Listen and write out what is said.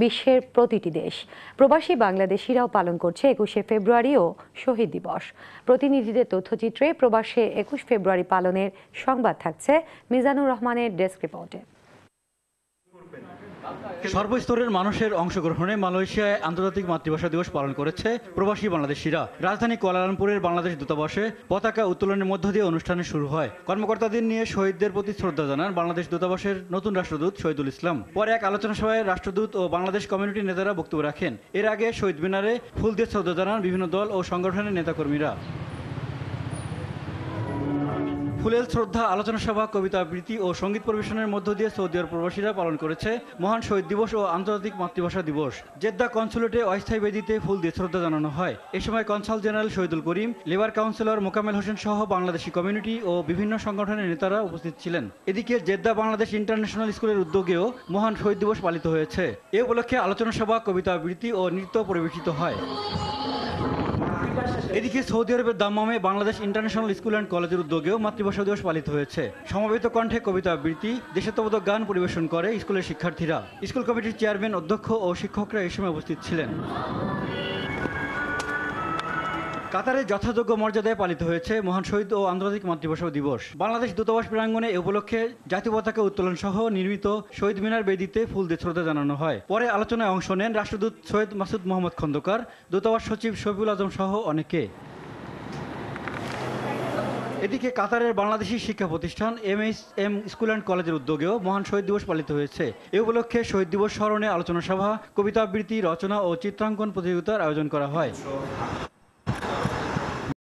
বিশ্বের প্রতিটি দেশ। প্রবাসী বাংলাদেশিরাও পালন করছে ২১শে ফেব্রুয়ারি ও শহীদ দিবস। প্রতিনিধিদের তথ্যচিত্রে প্রবাসে ২১ ফেব্রুয়ারি পালনের সংবাদ থাকছে মিজানুর রহমানের ডেস্ক রিপোর্টে। সর্বস্তরের মানুষের অংশগ্রহণে মালয়েশিয়ায় আন্তর্জাতিক মাতৃভাষা দিবস পালন করেছে প্রবাসী বাংলাদেশিরা। রাজধানী কুয়ালালামপুরের বাংলাদেশ দূতাবাসে পতাকা উত্তোলনের মধ্য দিয়ে অনুষ্ঠানে শুরু হয়। কর্মকর্তাদের নিয়ে শহীদদের প্রতি শ্রদ্ধা জানান বাংলাদেশ দূতাবাসের নতুন রাষ্ট্রদূত শহীদুল ইসলাম। পরে এক আলোচনা সভায় রাষ্ট্রদূত ও বাংলাদেশ কমিউনিটির নেতারা বক্তব্য রাখেন। এর আগে শহীদ মিনারে ফুল দিয়ে শ্রদ্ধা জানান বিভিন্ন দল ও সংগঠনের নেতাকর্মীরা। ফুলেল শ্রদ্ধা, আলোচনা সভা, কবিতা আবৃত্তি ও সঙ্গীত পরিবেশনের মধ্য দিয়ে সৌদি আরব প্রবাসীরা পালন করেছে মহান শহীদ দিবস ও আন্তর্জাতিক মাতৃভাষা দিবস। জেদ্দা কনসুলেটে অস্থায়ী বেদিতে ফুল দিয়ে শ্রদ্ধা জানানো হয়। এ সময় কনসাল জেনারেল শহীদুল করিম, লেবার কাউন্সিলর মোকামেল হোসেন সহ বাংলাদেশি কমিউনিটি ও বিভিন্ন সংগঠনের নেতারা উপস্থিত ছিলেন। এদিকে জেদ্দা বাংলাদেশ ইন্টারন্যাশনাল স্কুলের উদ্যোগেও মহান শহীদ দিবস পালিত হয়েছে। এ উপলক্ষে আলোচনা সভা, কবিতা আবৃত্তি ও নৃত্য পরিবেশিত হয়। এদিকে সৌদি আরবের দাম্মামে বাংলাদেশ ইন্টারন্যাশনাল স্কুল অ্যান্ড কলেজের উদ্যোগেও মাতৃভাষা দিবস পালিত হয়েছে। সমবেত কণ্ঠে কবিতা আবৃত্তি, দেশাত্মবোধক গান পরিবেশন করে স্কুলের শিক্ষার্থীরা। স্কুল কমিটির চেয়ারম্যান, অধ্যক্ষ ও শিক্ষকরা এই সময় উপস্থিত ছিলেন। কাতারে যথাযোগ্য মর্যাদায় পালিত হয়েছে মহান শহীদ ও আন্তর্জাতিক মাতৃভাষা দিবস। বাংলাদেশ দূতাবাস প্রাঙ্গণে এ উপলক্ষে জাতীয় পতাকা উত্তোলন সহ নির্মিত শহীদ মিনার বেদিতে ফুল দিয়ে শ্রদ্ধা জানানো হয়। পরে আলোচনায় অংশ নেন রাষ্ট্রদূত সৈয়দ মাসুদ মোহাম্মদ খন্দকার, দূতাবাস সচিব শফিউল আজম সহ অনেকে। এদিকে কাতারের বাংলাদেশি শিক্ষা প্রতিষ্ঠান MHM স্কুল অ্যান্ড কলেজের উদ্যোগেও মহান শহীদ দিবস পালিত হয়েছে। এ উপলক্ষে শহীদ দিবস স্মরণে আলোচনা সভা, কবিতা আবৃত্তি, রচনা ও চিত্রাঙ্কন প্রতিযোগিতার আয়োজন করা হয়।